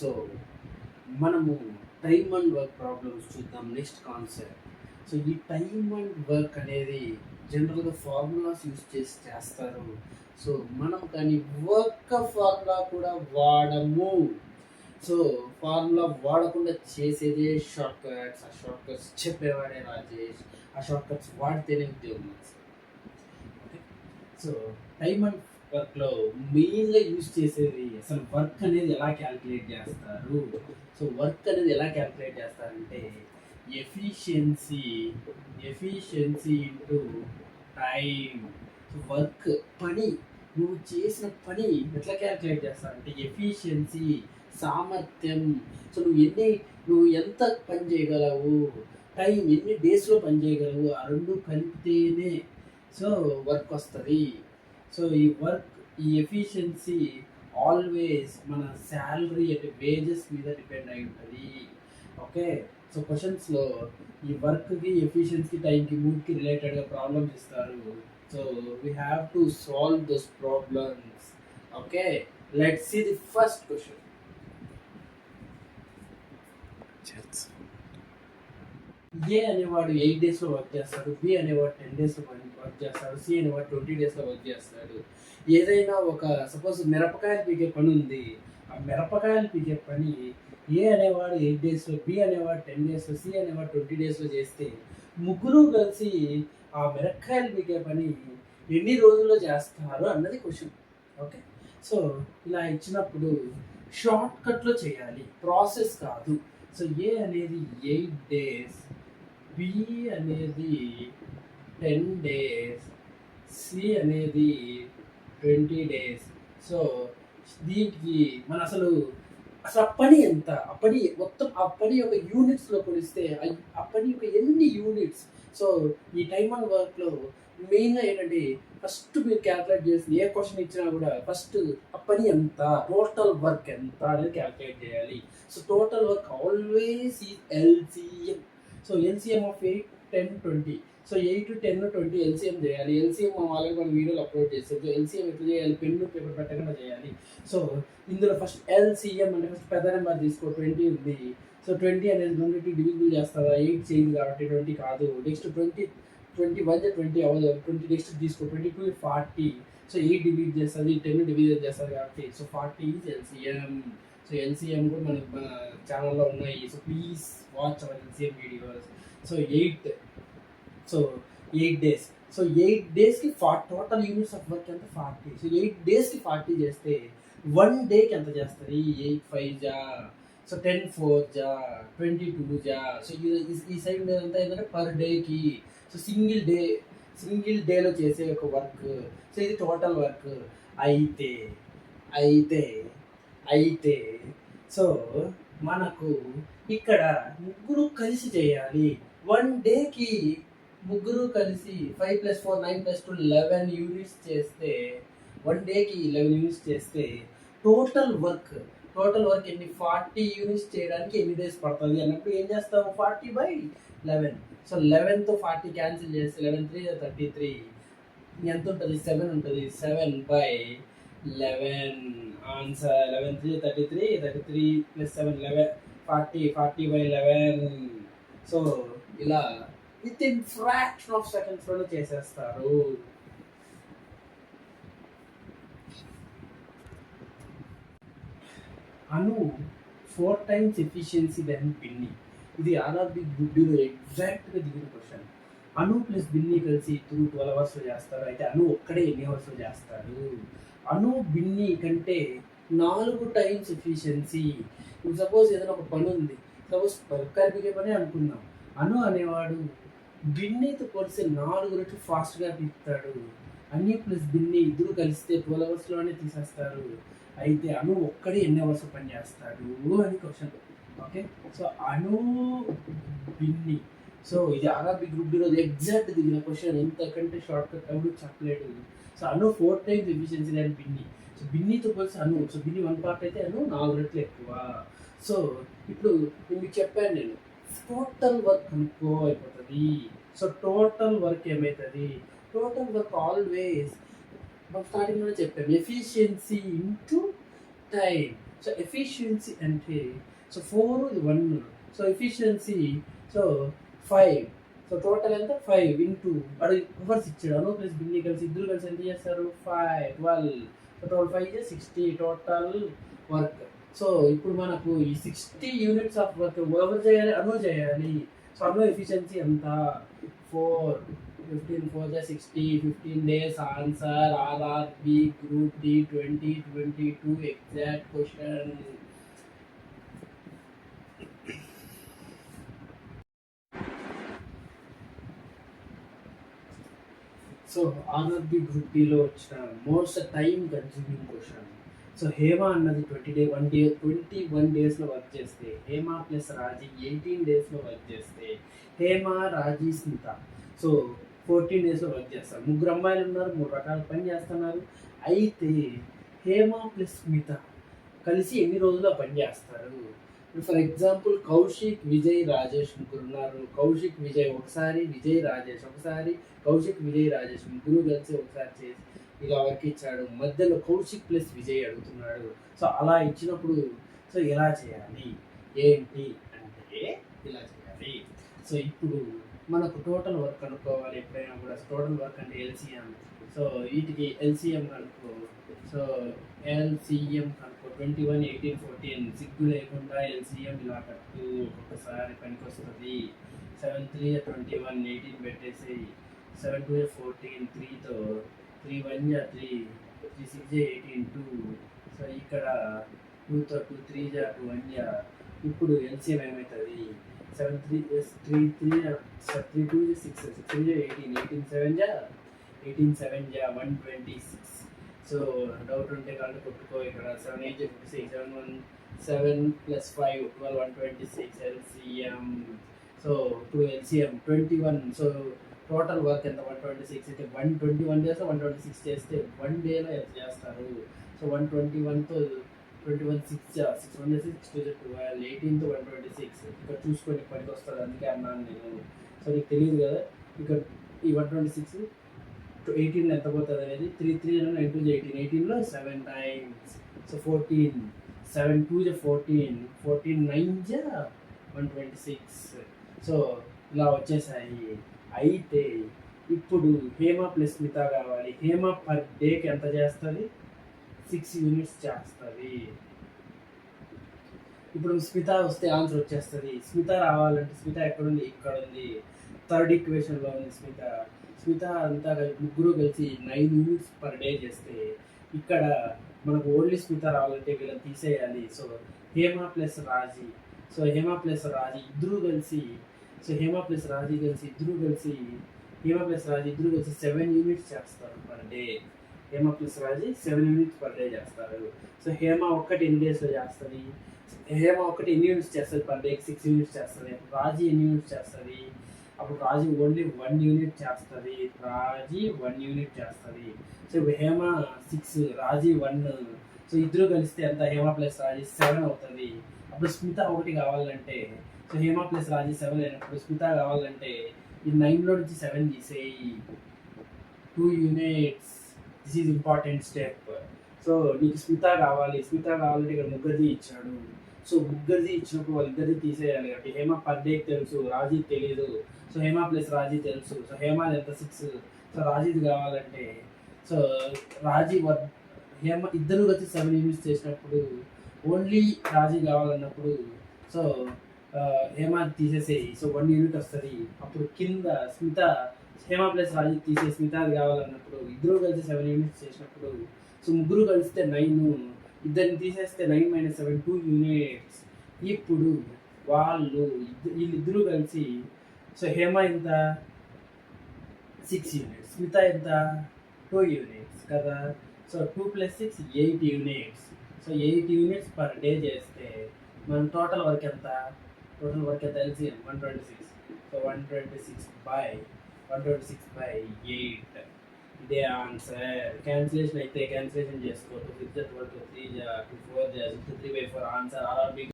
So మనము time and work problems చూద్దాం. Next concept. So ఈ టైమ్ అండ్ వర్క్ అనేది జనరల్గా ఫార్ములాస్ యూస్ చేసి చేస్తారు. సో మనం కానీ వర్క్ ఫార్ములా కూడా వాడము. సో ఫార్ములా వాడకుండా చేసేదే షార్ట్ కట్స్. ఆ షార్ట్ కట్స్ చెప్పేవాడే రాజేష్. ఆ షార్ట్ కట్స్ వాడితేనే ఉద్యోగం వస్తుంది. ఓకే. సో టైమ్ అండ్ వర్క్లో మెయిన్గా యూజ్ చేసేది అసలు వర్క్ అనేది ఎలా క్యాలిక్యులేట్ చేస్తారు. సో వర్క్ అనేది ఎలా క్యాలిక్యులేట్ చేస్తారంటే efficiency efficiency into time. So work పని, నువ్వు చేసిన పని ఎట్లా క్యాలిక్యులేట్ చేస్తారంటే ఎఫిషియన్సీ, సామర్థ్యం. సో నువ్వు ఎంత పని చేయగలవు, టైం ఎన్ని డేస్లో పని చేయగలవు, ఆ రెండు కలిపితేనే సో వర్క్ వస్తుంది. సో ఈ ఎఫిషియన్సీ ఆల్వేస్ మన శాలరీ అంటే వేజెస్ మీద డిపెండ్ అయి ఉంటుంది. ఓకే. సో క్వశ్చన్స్లో ఈ వర్క్కి ఎఫిషియన్సీ టైంకి మూడ్కి రిలేటెడ్గా ప్రాబ్లమ్స్ ఇస్తారు. So we have to solve those problems. Okay. Let's see the first question. A అనేవాడు 8 డేస్లో వర్క్ చేస్తాడు, బి అనేవాడు 10 డేస్లో వర్క్ చేస్తాడు, సి అనేవాడు 20 డేస్లో వర్క్ చేస్తాడు. ఏదైనా ఒక సపోజ్ మిరపకాయలు పీకే పని ఉంది. ఆ మిరపకాయలు పీకే పని ఏ అనేవాడు 8 డేస్లో, బి అనేవాడు 10 డేస్లో, సి అనేవాడు 20 డేస్లో చేస్తే ముగ్గురు కలిసి ఆ మిరపకాయలు పీకే పని ఎన్ని రోజుల్లో చేస్తారు అన్నది క్వశ్చన్. ఓకే. సో ఇలా ఇచ్చినప్పుడు షార్ట్ కట్లో చేయాలి, ప్రాసెస్ కాదు. సో ఏ అనేది 8 డేస్, బి అనేది 10 డేస్, సి అనేది 20 డేస్. సో దీనికి మన అసలు ఆ పని ఎంత, ఆ పని యొక్క యూనిట్స్లో కొలిస్తే ఆ పని యొక్క ఎన్ని యూనిట్స్. సో ఈ టైమ్ అండ్ వర్క్లో మెయిన్గా ఏంటంటే ఫస్ట్ మీరు క్యాల్కులేట్ చేసి ఏ క్వశ్చన్ ఇచ్చినా కూడా ఫస్ట్ ఆ పని ఎంత, టోటల్ వర్క్ ఎంత అనేది క్యాల్కులేట్ చేయాలి. సో టోటల్ వర్క్ ఆల్వేస్ ఈ LCM. So LCM of 8, 10, 20. So 8, 10, 20 LCM చేయాలి. ఎల్సిఎం ఆల్రెడీ మనం వీడియోలో అప్లోడ్ చేస్తాం. సో ఎల్సిఎం ఎట్లా చేయాలి, పెన్ను పేపర్ పెట్టకుండా చేయాలి. సో ఇందులో ఫస్ట్ ఎల్సిఎం అంటే ఫస్ట్ పెద్ద నెంబర్ తీసుకో, 20 ఉంది. సో 20 అనేది 2కి డివిజిబుల్ చేస్తారా, 8 చేయండి కాబట్టి 20 కాదు. నెక్స్ట్ 21 20 అవ్వదు, 20 నెక్స్ట్ తీసుకో, 22 40. సో 8 డివిడ్ చేస్తుంది, 10 డివిజన్ చేస్తుంది కాబట్టి so 40 is LCM. So LCM కూడా మనకి మన ఛానల్లో ఉన్నాయి. So please watch our LCM videos. So 8 days. So 8 డేస్కి టోటల్ యూనిట్స్ ఆఫ్ వర్క్ ఎంత 40. సో 8 డేస్కి 40 చేస్తే 1 డేకి ఎంత చేస్తుంది, 8 5 జా, సో 10 4 జా, 22 జా. సో ఈ సైడ్ మీద అంతా ఏంటంటే పర్ డేకి. సో సింగిల్ డేలో చేసే ఒక వర్క్. సో ఇది టోటల్ వర్క్. అయితే అయితే అయితే సో మనకు ఇక్కడ ముగ్గురు కలిసి చేయాలి. 1 డేకి ముగ్గురు కలిసి 5 + 4 9 + 2 11 యూనిట్స్ చేస్తే 1 డేకి 11 యూనిట్స్ చేస్తే టోటల్ వర్క్ ఎన్ని 40 యూనిట్స్ చేయడానికి ఎన్ని డేస్ పడుతుంది అన్నప్పుడు ఏం చేస్తాము, 40/11. సో 11తో 40 క్యాన్సిల్ చేస్తే 11 3 33 ఎంత ఉంటుంది, 7 ఉంటుంది. 7/11 ఆన్సర్. 11 3 33, 33 + 7 11 40, 40/11. సో ఇలా విత్ ఇన్ ఫ్రాక్షన్ ఆఫ్ సెకండ్స్లోనే చేసేస్తారు. అను 4 times ఎఫిషియన్సీ దెన్ బిన్ని. ఇది ఆర్ఆర్బి గుడ్డులో ఎగ్జాక్ట్గా దిగిన క్వశ్చన్. అను ప్లస్ బిన్ని కలిసి 12 అవర్స్లో చేస్తారు. అయితే అను ఒక్కడే ఎన్ని అవర్స్లో చేస్తాడు. అను బిన్ని కంటే 4 times ఎఫిషియన్సీ. ఇప్పుడు సపోజ్ ఏదైనా ఒక పని ఉంది, సపోజ్ కలిపికే పని అనుకుందాం. అను అనేవాడు బిన్నీతో పోలిస్తే 4 రెట్లు ఫాస్ట్గా తీస్తాడు. అన్ని ప్లస్ బిన్ని ఇద్దరు కలిస్తే 12 అవర్స్లోనే తీసేస్తారు. అయితే అను ఒక్కడే ఎన్ని అవర్స్ పని చేస్తాడు అని క్వశ్చన్. ఓకే. సో అను బిన్ని. సో ఇది ఆర్ఆర్బి గ్రూప్ డి రోజు ఎగ్జాక్ట్ దిగిన క్వశ్చన్. ఎంతకంటే షార్ట్ కట్ ఎవరు చెప్పలేడు. సో అను 4 times ఎఫిషియన్సీ అని బిన్ని. సో బిన్నీతో పోలిస్తే అను, సో బిన్ని 1 part అయితే అను 4 రెట్లు ఎక్కువ. సో ఇప్పుడు మీకు చెప్పాను నేను, టోటల్ వర్క్ అనుకో అయిపోతుంది. సో టోటల్ వర్క్ ఏమవుతుంది, టోటల్ వర్క్ ఆల్వేస్ మనం స్టార్టింగ్లోనే చెప్పాము efficiency into time. So efficiency అంటే సో 4 ఇది 1. So efficiency so 5. So total ఎంత 5 ఇంటూ వాడు రివర్స్ ఇచ్చాడు. అను ప్లస్ బిన్ని కలిసి ఇద్దరు కలిసి ఎంత చేస్తారు 5 12. So total 5 60 total work. So ఇప్పుడు మనకు ఈ 60 యూనిట్స్ ఆఫ్ వర్క్ ఎవరు చేయాలి? అను చేయాలి. సో అను ఎఫిషియన్సీ ఎంత 4 15 4 60 15 days answer RRB group D 2022 exact question. So RRB group డిలో వచ్చిన most time consuming question. So Hema అన్నది 21 డేస్లో వర్క్ చేస్తే, హేమ ప్లస్ రాజీ 18 డేస్లో వర్క్ చేస్తే, హేమ రాజీ స్మిత సో 14 డేస్లో వర్క్ చేస్తారు. ముగ్గురు అమ్మాయిలు ఉన్నారు, 3 రకాల పని చేస్తున్నారు. అయితే హేమ ప్లస్ స్మిత కలిసి ఎన్ని రోజులు పని చేస్తారు? ఫర్ ఎగ్జాంపుల్ కౌశిక్ విజయ్ రాజేష్ ముగ్గురు ఉన్నారు. కౌశిక్ విజయ్ ఒకసారి, విజయ్ రాజేష్ ఒకసారి, కౌశిక్ విజయ్ రాజేష్ ముగ్గురు కలిసి ఒకసారి చేసి ఇలా వర్క్ ఇచ్చాడు. మధ్యలో కౌశిక్ ప్లస్ విజయ్ అడుగుతున్నాడు. సో అలా ఇచ్చినప్పుడు సో ఎలా చేయాలి ఏంటి అంటే ఇలా చేయాలి. సో ఇప్పుడు మనకు టోటల్ వర్క్ కనుక్కోవాలి. ఎప్పుడైనా కూడా టోటల్ వర్క్ అంటే ఎల్సిఎం. సో వీటికి ఎల్సిఎం కనుక్కో. సో ఎల్సిఎం కనుక్కో 21 18 14 సిగ్గు లేకుండా ఎల్సిఎం ఇలా కట్టు, ఒక్కొక్కసారి పనికి వస్తుంది. 7 3 21 18 పెట్టేసి 7 2 14 3తో 3 1 3 3 6 18 2. సో ఇక్కడ 2తో 2 3 2 1. ఇప్పుడు ఎల్సిఎం ఏమవుతుంది 7 3 3 3 2 6 6 3 18 18 7 126. సో డౌట్ ఉంటే కళ్ళు కొట్టుకో. ఇక్కడ 7 8 56 7 1 7 ప్లస్ 5 12 126 ఎల్సిఎం. సో ఇప్పుడు ఎల్సిఎం 21. సో టోటల్ వర్క్ ఎంత 126 అయితే 121 చేస్తే 126 చేస్తే 1 డేలో ఎంత చేస్తారు? సో 121తో 21 6 6 1 6 2 12 18తో 126. ఇక్కడ చూసుకొని పనికి వస్తుంది, అందుకే అన్నాను నేను. సో నీకు తెలియదు కదా ఇక్కడ ఈ 126 18 ఎంత పోతుంది అనేది 3 3 9 2 18 18లో 7 టైమ్స్. సో 14 7 2 14 14 9 126. సో ఇలా వచ్చేసాయి. అయితే ఇప్పుడు హేమ ప్లస్ స్మిత కావాలి. హేమ పర్ డేకి ఎంత చేస్తుంది? 6 యూనిట్స్ చేస్తుంది. ఇప్పుడు స్మిత వస్తే ఆన్సర్ వచ్చేస్తుంది. స్మిత రావాలంటే స్మిత ఎక్కడుంది? ఇక్కడ ఉంది, థర్డ్ ఈక్వేషన్లో ఉంది స్మిత. స్మిత అంతా ముగ్గురు కలిసి 9 యూనిట్స్ పర్ డే చేస్తే ఇక్కడ మనకు ఓన్లీ స్మిత రావాలంటే వీళ్ళని తీసేయాలి. సో హేమ ప్లస్ రాజీ. సో హేమ ప్లస్ రాజీ ఇద్దరు కలిసి హేమ ప్లస్ రాజీ ఇద్దరు కలిసి 7 యూనిట్స్ చేస్తారు పర్ డే. హేమ ప్లస్ రాజీ 7 యూనిట్స్ పర్ డే చేస్తారు. సో హేమ ఒక్కటి ఎన్ని డేస్లో చేస్తుంది? హేమ ఒకటి ఎన్ని యూనిట్స్ చేస్తుంది పర్ డేకి? 6 యూనిట్స్ చేస్తుంది. రాజీ ఎన్ని యూనిట్స్ చేస్తుంది? అప్పుడు రాజీ ఓన్లీ 1 యూనిట్ చేస్తుంది. రాజీ 1 యూనిట్ చేస్తుంది. సో హేమ 6 రాజీ 1. సో ఇద్దరు కలిస్తే ఎంత? హేమ ప్లస్ రాజీ 7 అవుతుంది. అప్పుడు స్మిత ఒకటి కావాలంటే సో హేమ ప్లస్ రాజీ 7 అయినప్పుడు స్మిత కావాలంటే ఈ 9లో నుంచి 7 తీసేయి, 2 units. This is important step. So నీకు స్మిత కావాలంటే ఇక్కడ ముగ్గురిది ఇచ్చాడు. సో ముగ్గురిది ఇచ్చినప్పుడు వాళ్ళిద్దరిది తీసేయాలి. కాబట్టి హేమ పర్ డేకి తెలుసు, రాజీ తెలియదు. సో హేమ ప్లస్ రాజీ తెలుసు. సో హేమ ఎంత 6. సో రాజీది కావాలంటే సో రాజీ హేమ ఇద్దరు వచ్చి 7 యూనిట్స్ చేసినప్పుడు ఓన్లీ రాజీ కావాలన్నప్పుడు సో హేమ తీసేసేయి. సో 1 యూనిట్ వస్తుంది. అప్పుడు కింద స్మిత హేమ ప్లస్ రాజీ తీసే స్మితాది కావాలన్నప్పుడు ఇద్దరు కలిసి 7 యూనిట్స్ చేసినప్పుడు సో ముగ్గురు కలిస్తే 9, ఇద్దరిని తీసేస్తే 9 - 7 2 యూనిట్స్. ఇప్పుడు వీళ్ళిద్దరూ కలిసి సో హేమ ఎంత 6 యూనిట్స్, స్మిత ఎంత 2 యూనిట్స్ కదా. So 2 + 6 8 units. So 8 units per day చేస్తే మన టోటల్ వర్క్ ఎంత ఎల్సిఎం 126. సో 126/8 ఇదే ఆన్సర్. క్యాన్సిలేషన్ అయితే క్యాన్సిలేషన్ చేసుకో. 2 6 12 3 2 4 6 3/4 ఆన్సర్.